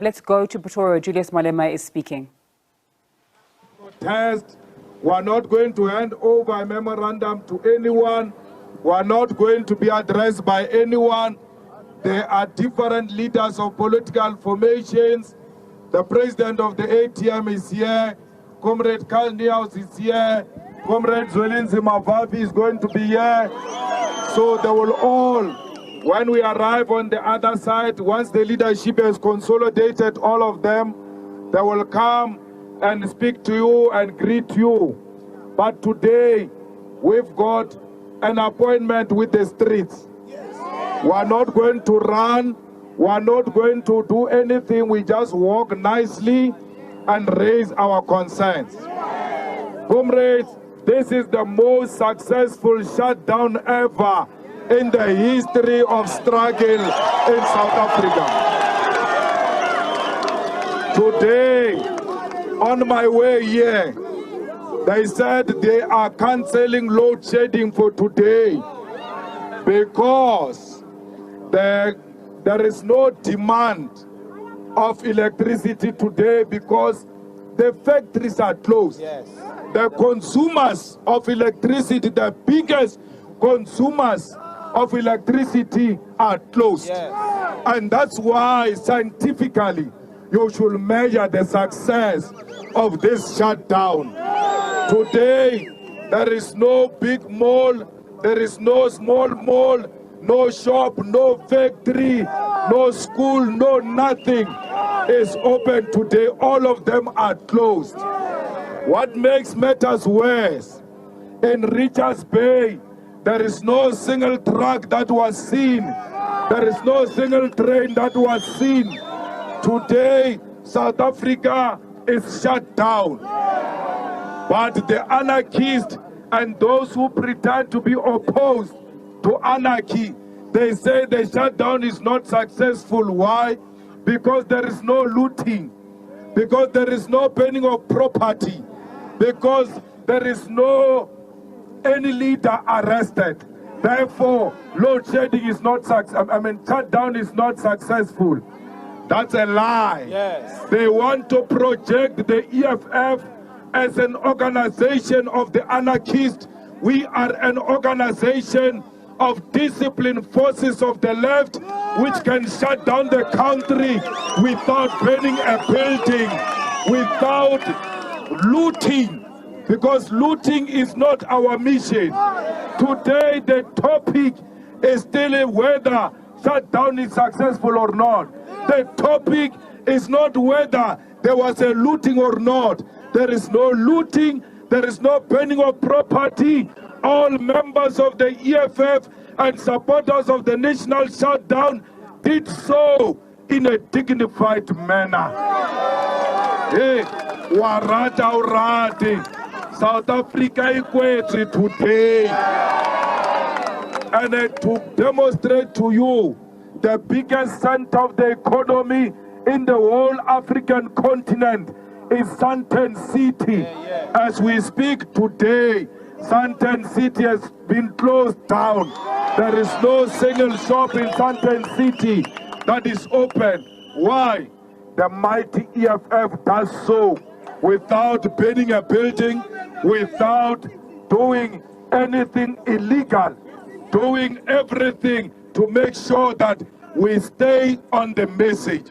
Let's go to Pretoria. Julius Malema is speaking. Protest. We are not going to hand over a memorandum to anyone. We are not going to be addressed by anyone. There are different leaders of political formations. The president of the ATM is here. Comrade Karl Nehaus is here. Comrade Zwelinzima Mavavi is going to be here. So they will all, when we arrive on the other side, once the leadership has consolidated all of them, they will come and speak to you and greet you. But today, we've got an appointment with the streets. We are not going to run. We are not going to do anything. We just walk nicely and raise our concerns. Comrades, this is the most successful shutdown ever in the history of struggle in South Africa. Today, on my way here, they said they are cancelling load shedding for today because there is no demand of electricity today because the factories are closed. Yes. The consumers of electricity, the biggest consumers of electricity are closed. Yes. And that's why scientifically you should measure the success of this shutdown. Today, there is no big mall, there is no small mall, no shop, no factory, no school, no nothing is open today. All of them are closed. What makes matters worse, in Richards Bay, there is no single truck that was seen. There is no single train that was seen. Today, South Africa is shut down. But the anarchists and those who pretend to be opposed to anarchy, they say the shutdown is not successful. Why? Because there is no looting, because there is no burning of property, because there is no any leader arrested. Therefore, load shedding is not shutdown is not successful. That's a lie. Yes. They want to project the EFF as an organization of the anarchists. We are an organization of disciplined forces of the left which can shut down the country without burning a building, without looting, because looting is not our mission. Today the topic is still whether shutdown is successful or not. The topic is not whether there was a looting or not. There is no looting, there is no burning of property. All members of the EFF and supporters of the national shutdown did so in a dignified manner. Hey, warata urati, South Africa equates today. And to demonstrate to you the biggest center of the economy in the whole African continent is Sandton City. As we speak today, Sandton City has been closed down. There is no single shop in Sandton City that is open. Why? The mighty EFF does so without burning a building, without doing anything illegal, doing everything to make sure that we stay on the message.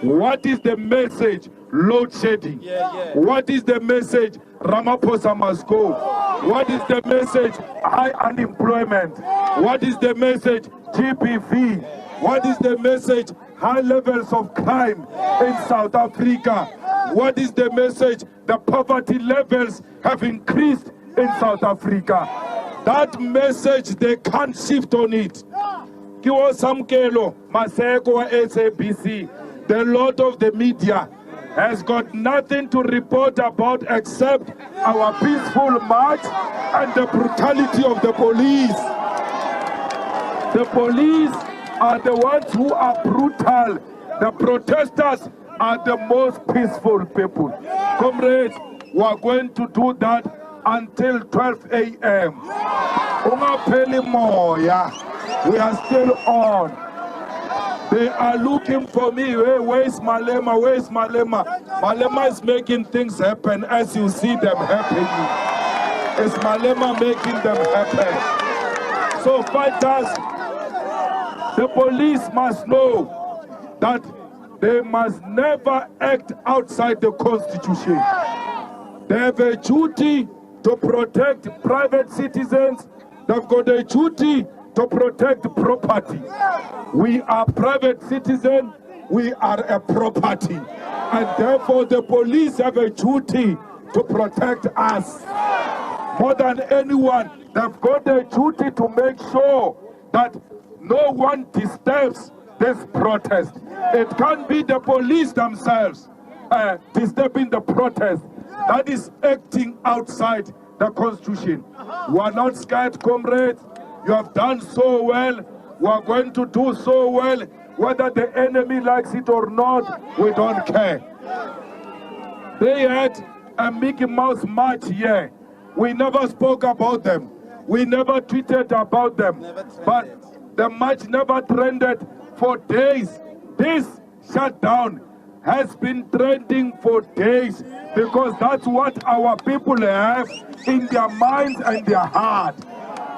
What is the message? Load shedding. What is the message? Ramaphosa must go. What is the message? High unemployment. What is the message? GBV. What is the message? High levels of crime in South Africa. What is the message? The poverty levels have increased in South Africa. That message, they can't shift on it. Kiwo Samkelo, Maseko wa SABC, the Lord of the media, has got nothing to report about except our peaceful march and the brutality of the police. The police are the ones who are brutal. The protesters are the most peaceful people. Comrades, we are going to do that until 12 a.m. We are still on. They are looking for me. Hey, where's Malema? Where's Malema? Malema is making things happen as you see them happening. It's Malema making them happen. So fighters, the police must know that they must never act outside the Constitution. They have a duty to protect private citizens. They've got a duty to protect property. We are private citizens, we are a property. And therefore the police have a duty to protect us. More than anyone, they've got a duty to make sure that no one disturbs this protest. It can't be the police themselves disturbing the protest. That is acting outside the Constitution. We are not scared, comrades. You have done so well. We are going to do so well. Whether the enemy likes it or not, we don't care. They had a Mickey Mouse march here. We never spoke about them. We never tweeted about them. But the march never trended for days. This shutdown has been trending for days because that's what our people have in their minds and their heart.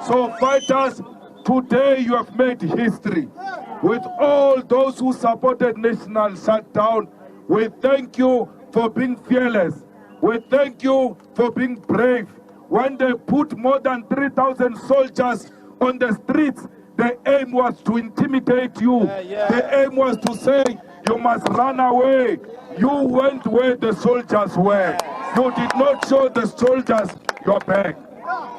So fighters, today you have made history. With all those who supported national shutdown, we thank you for being fearless. We thank you for being brave. When they put more than 3,000 soldiers on the streets, the aim was to intimidate you. The aim was to say, you must run away. You went where the soldiers were. You did not show the soldiers your back.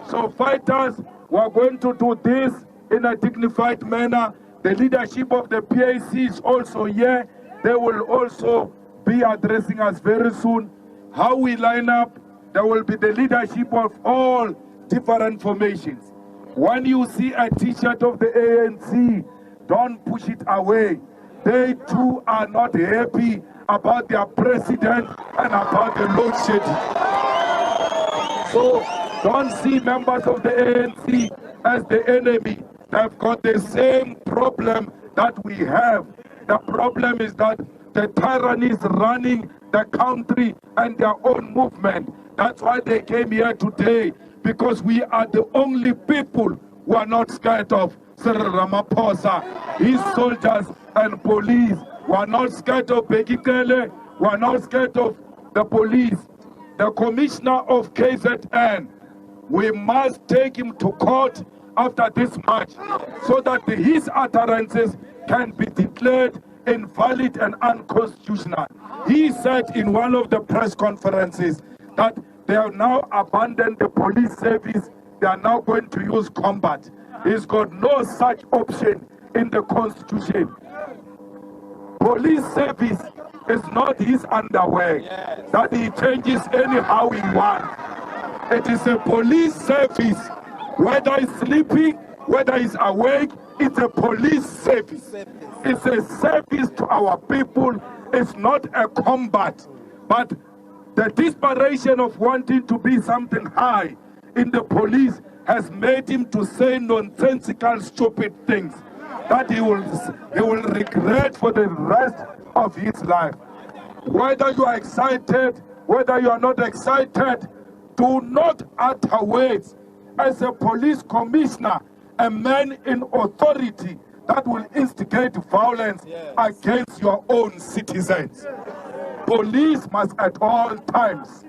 So fighters, we are going to do this in a dignified manner. The leadership of the PAC is also here. They will also be addressing us very soon. How we line up, there will be the leadership of all different formations. When you see a t-shirt of the ANC, don't push it away. They too are not happy about their president and about the load shedding. So don't see members of the ANC as the enemy. They've got the same problem that we have. The problem is that the tyranny is running the country and their own movement. That's why they came here today, because we are the only people who are not scared of Cyril Ramaphosa, his soldiers and police. We are not scared of Bekele. We are not scared of the police. The commissioner of KZN, we must take him to court after this march so that his utterances can be declared invalid and unconstitutional. He said in one of the press conferences that they have now abandoned the police service. They are now going to use combat. He's got no such option in the Constitution. Police service is not his underwear that he changes anyhow he wants. It is a police service. Whether he's sleeping, whether he's awake, it's a police service. It's a service to our people. It's not a combat. But the desperation of wanting to be something high in the police has made him to say nonsensical, stupid things that he will regret for the rest of his life. Whether you are excited, whether you are not excited, do not utter words as a police commissioner, a man in authority that will instigate violence against your own citizens. Police must at all times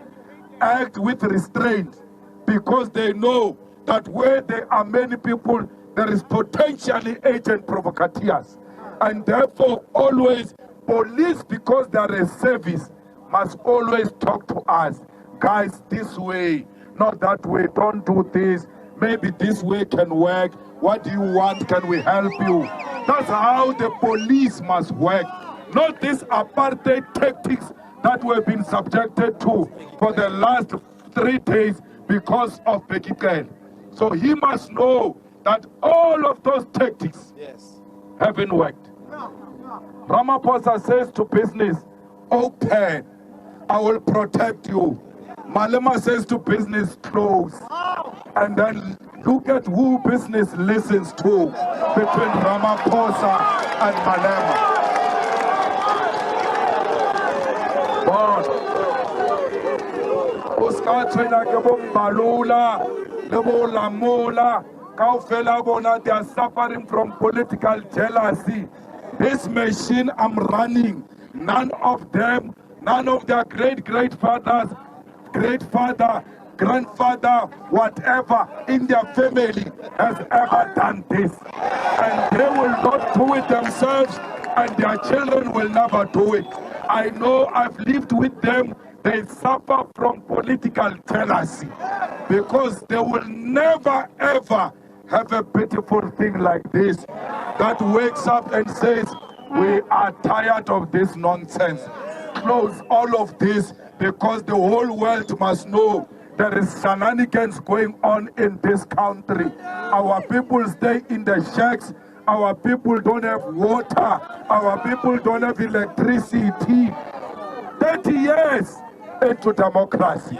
act with restraint, because they know that where there are many people, there is potentially agent provocateurs. And therefore, always, police, because they are a service, must always talk to us. Guys, this way, not that way, don't do this. Maybe this way can work. What do you want? Can we help you? That's how the police must work. Not these apartheid tactics that we've been subjected to for the last 3 days because of Bekele. So he must know that all of those tactics haven't worked. Ramaphosa says to business, open, I will protect you. Malema says to business, close. And then Look at who business listens to between Ramaphosa and Malema. But Uskatwena kebo Mbalula, lebo Lamola, Kaufela bona, they are suffering from political jealousy. This machine I'm running, none of them, none of their great-grandfather, grandfather, whatever in their family has ever done this. And they will not do it themselves, and their children will never do it. I know, I've lived with them. They suffer from political jealousy because they will never ever have a beautiful thing like this that wakes up and says, we are tired of this nonsense. Close all of this, because the whole world must know there is shenanigans going on in this country. Our people stay in the shacks. Our people don't have water. Our people don't have electricity. 30 years into democracy.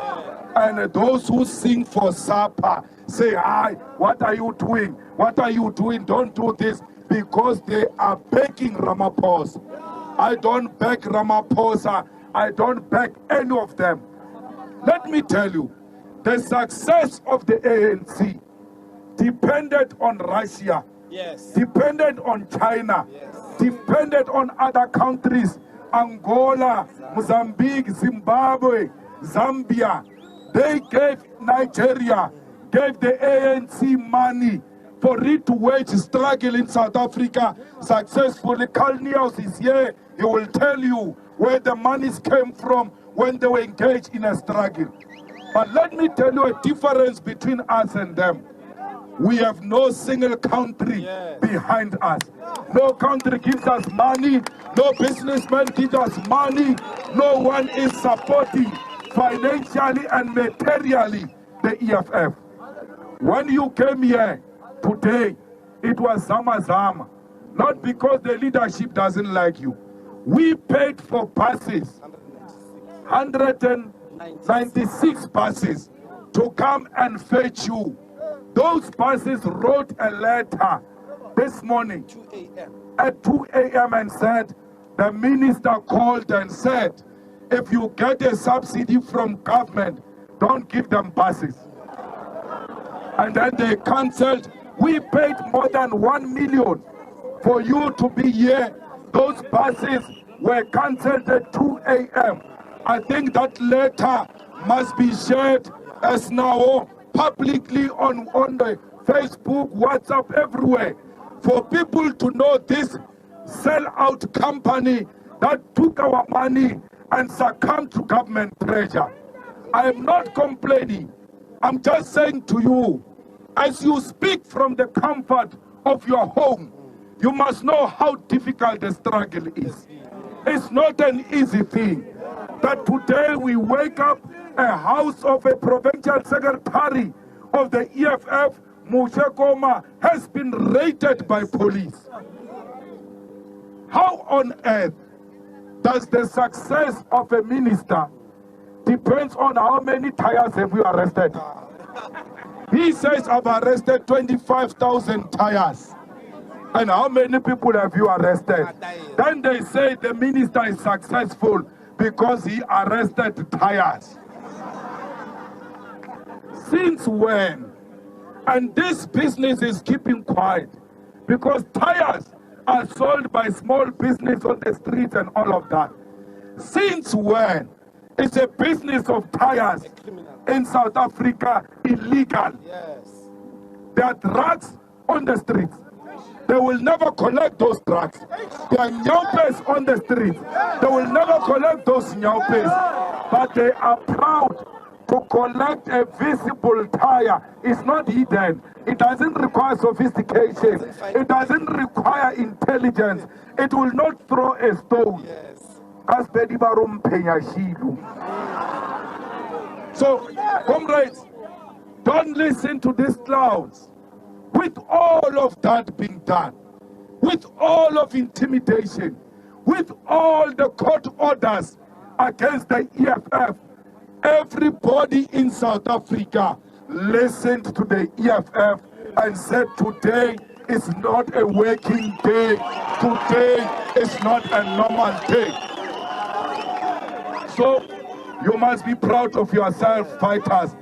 And those who sing for SAPA say, "Hi, what are you doing? What are you doing? Don't do this," because they are begging Ramaphosa. I don't beg Ramaphosa. I don't beg any of them. Let me tell you, the success of the ANC depended on Russia, depended on China, depended on other countries, Angola, Mozambique, Zimbabwe, Zambia. They gave Nigeria, gave the ANC money for it to wage struggle in South Africa successfully. Carl Neus is here. He will tell you where the monies came from when they were engaged in a struggle. But let me tell you a difference between us and them. We have no single country behind us. No country gives us money. No businessman gives us money. No one is supporting financially and materially the EFF. When you came here today, it was Zama Zama. Not because the leadership doesn't like you. We paid for buses, 196 buses, to come and fetch you. Those buses wrote a letter this morning at 2 a.m. and said, the minister called and said, if you get a subsidy from government, don't give them buses. And then they cancelled. We paid more than 1 million for you to be here. Those buses were cancelled at 2 a.m. I think that letter must be shared as now publicly on the Facebook, WhatsApp, everywhere, for people to know this sell-out company that took our money and succumbed to government pressure. I am not complaining. I'm just saying to you, as you speak from the comfort of your home, you must know how difficult the struggle is. It's not an easy thing that today we wake up a house of a provincial secretary of the EFF, Mushekoma, has been raided by police. How on earth does the success of a minister depends on how many tires have you arrested? He says, I've arrested 25,000 tires. And how many people have you arrested? Then they say the minister is successful because he arrested tires. Since when? And this business is keeping quiet because tires are sold by small business on the streets and all of that. Since when is a business of tires in South Africa illegal? There are drugs on the streets. They will never collect those drugs. There are nyaupes on the streets. They will never collect those nyaupes. But they are proud to collect a visible tire. It's not hidden. It doesn't require sophistication. It doesn't require intelligence. It will not throw a stone. So, comrades, don't listen to these clowns. With all of that being done, with all of intimidation, with all the court orders against the EFF, everybody in South Africa listened to the EFF and said today is not a working day. Today is not a normal day. So you must be proud of yourself, fighters,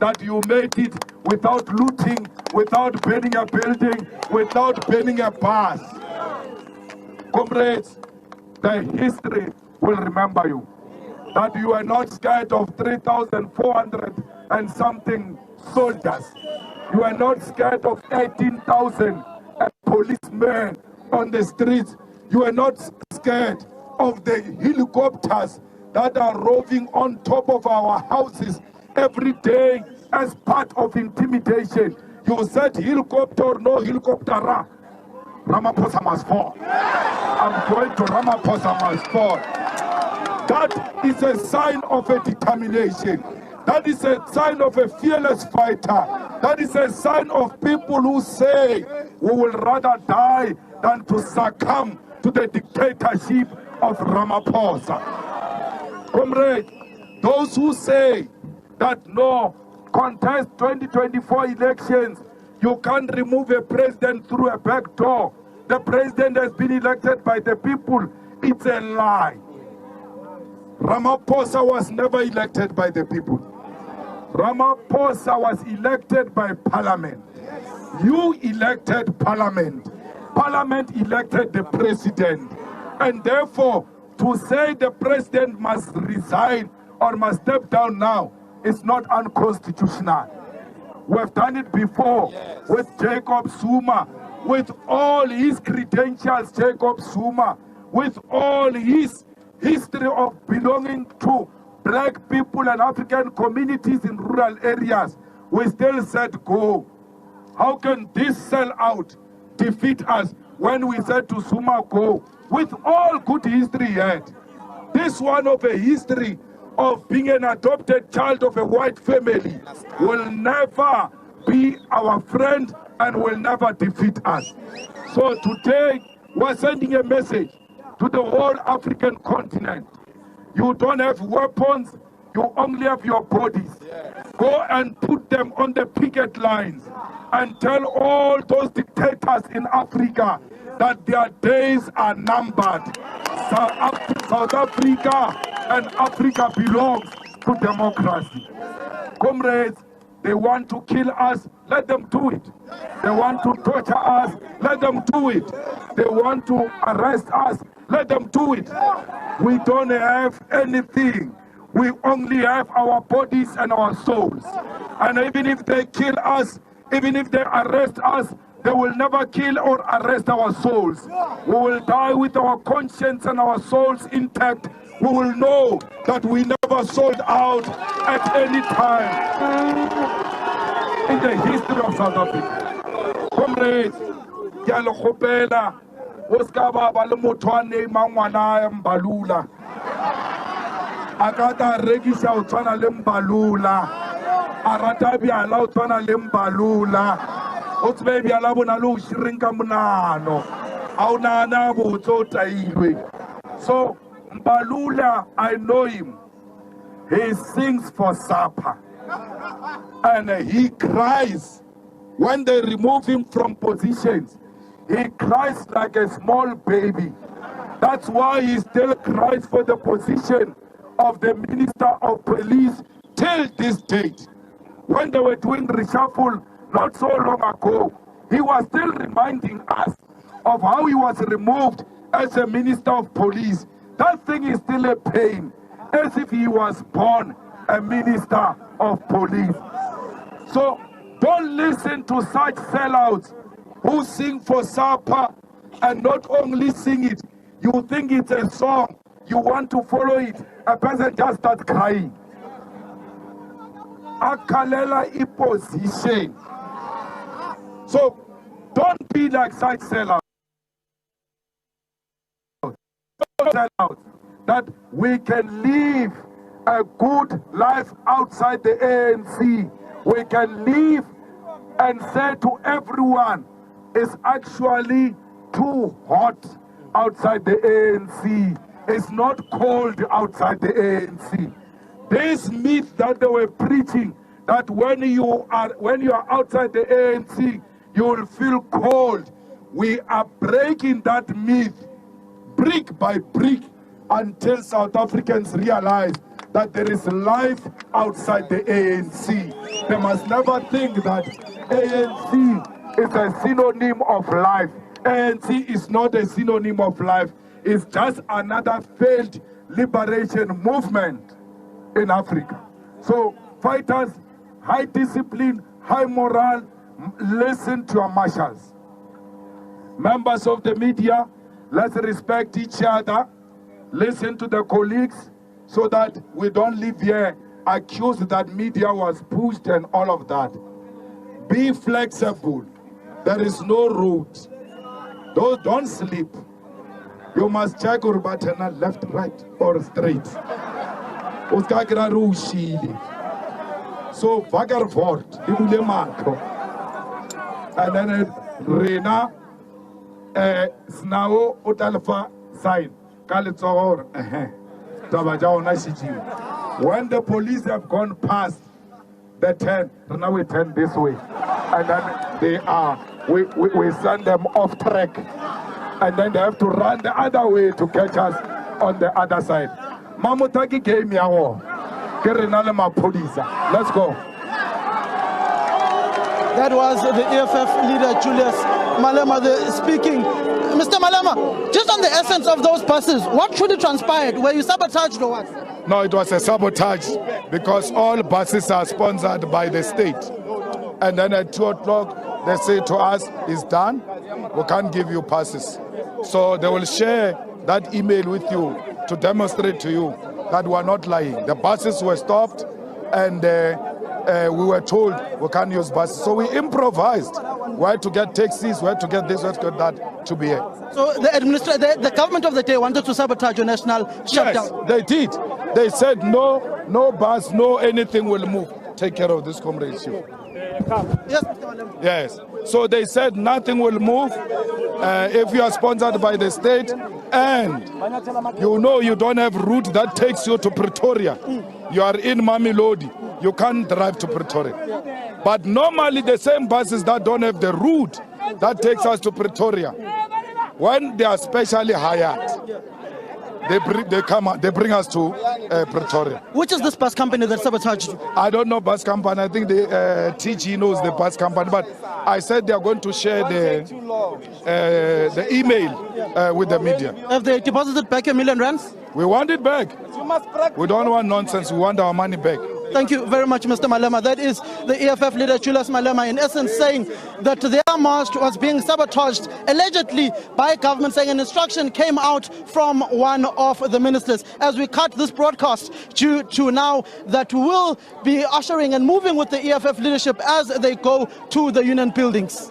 that you made it without looting, without burning a building, without burning a bus. Comrades, the history will remember you. That you are not scared of 3,400 and something soldiers. You are not scared of 18,000 policemen on the streets. You are not scared of the helicopters that are roving on top of our houses every day as part of intimidation. You said helicopter, no helicopter. Ramaphosa must fall. I'm going to Ramaphosa must fall. That is a sign of a determination. That is a sign of a fearless fighter. That is a sign of people who say, we will rather die than to succumb to the dictatorship of Ramaphosa. Comrade, those who say that no, contest 2024 elections, you can't remove a president through a back door. The president has been elected by the people. It's a lie. Ramaphosa was never elected by the people. Ramaphosa was elected by parliament. You elected parliament. Parliament elected the president. And therefore, to say the president must resign or must step down now is not unconstitutional. We've done it before with Jacob Zuma, with all his credentials, Jacob Zuma, with all his history of belonging to black people and African communities in rural areas. We still said go. How can this sellout defeat us when we said to Zuma go? With all good history yet. This one of a history of being an adopted child of a white family will never be our friend and will never defeat us. So today we're sending a message to the whole African continent. You don't have weapons, you only have your bodies. Go and put them on the picket lines and tell all those dictators in Africa that their days are numbered. South Africa and Africa belongs to democracy. Comrades, they want to kill us, let them do it. They want to torture us, let them do it. They want to arrest us, let them do it. We don't have anything. We only have our bodies and our souls. And even if they kill us, even if they arrest us, they will never kill or arrest our souls. We will die with our conscience and our souls intact. We will know that we never sold out at any time in the history of South Africa. Comrades, ke a le kgopela o ska ba le motho a neimang ngwana Mbalula. A ka ta rekisa o tshwana le Mbalula. A rata bjala o tshwana le Mbalula. O tsebe bjala bona le o shirinka monano. A o nahana botse o tailwe. So Mbalula, I know him. He sings for supper. And he cries when they remove him from positions. He cries like a small baby. That's why he still cries for the position of the Minister of Police till this date. When they were doing reshuffle not so long ago, he was still reminding us of how he was removed as a Minister of Police. That thing is still a pain, as if he was born a Minister of Police. So don't listen to such sellouts who sing for supper and not only sing it, you think it's a song, you want to follow it, a person just starts crying. Akalela opposition. So don't be like such sellouts. That we can live a good life outside the ANC. We can live and say to everyone, it's actually too hot outside the ANC. It's not cold outside the ANC. This myth that they were preaching that when you are outside the ANC, you will feel cold. We are breaking that myth brick by brick until South Africans realize that there is life outside the ANC. They must never think that ANC is a synonym of life. ANC is not a synonym of life. It's just another failed liberation movement in Africa. So fighters, high discipline, high morale, listen to your marshals. Members of the media, let's respect each other, listen to the colleagues, so that we don't live here accused that media was pushed and all of that. Be flexible. There is no route. Don't sleep. You must check your button left, right, or straight. So, vagarvort, and then Rena, Snao, Utalfa, sign, Kalitzor, when the police have gone past the 10, so now we turn this way, and then we send them off track, and then they have to run the other way to catch us on the other side. Mamutaki gave me a war. Let's go. That was the EFF leader, Julius Malema, speaking. Mr. Malema, just on the essence of those buses, what truly transpired? Were you sabotaged or what? No, it was a sabotage because all buses are sponsored by the state. And then at 2 o'clock, they say to us, it's done, we can't give you passes. So they will share that email with you to demonstrate to you that we are not lying. The buses were stopped and we were told we can't use buses. So we improvised where to get taxis, where to get this, where to get that to be here. So the government of the day wanted to sabotage your national shutdown? Yes, they did. They said no bus, no anything will move. Take care of this, comrade chief. Yes, Mr. Malema. Yes. So they said nothing will move if you are sponsored by the state and you know you don't have route that takes you to Pretoria. You are in Mamelodi. You can't drive to Pretoria. But normally the same buses that don't have the route that takes us to Pretoria, when they are specially hired, they bring us to Pretoria. Which is this bus company that sabotaged you? I don't know bus company. I think the TG knows the bus company. But I said they are going to share the email with the media. Have they deposited back R1 million? We want it back. We don't want nonsense. We want our money back. Thank you very much, Mr. Malema. That is the EFF leader, Julius Malema, in essence saying that their march was being sabotaged, allegedly by government, saying an instruction came out from one of the ministers. As we cut this broadcast due to now that we will be ushering and moving with the EFF leadership as they go to the union buildings.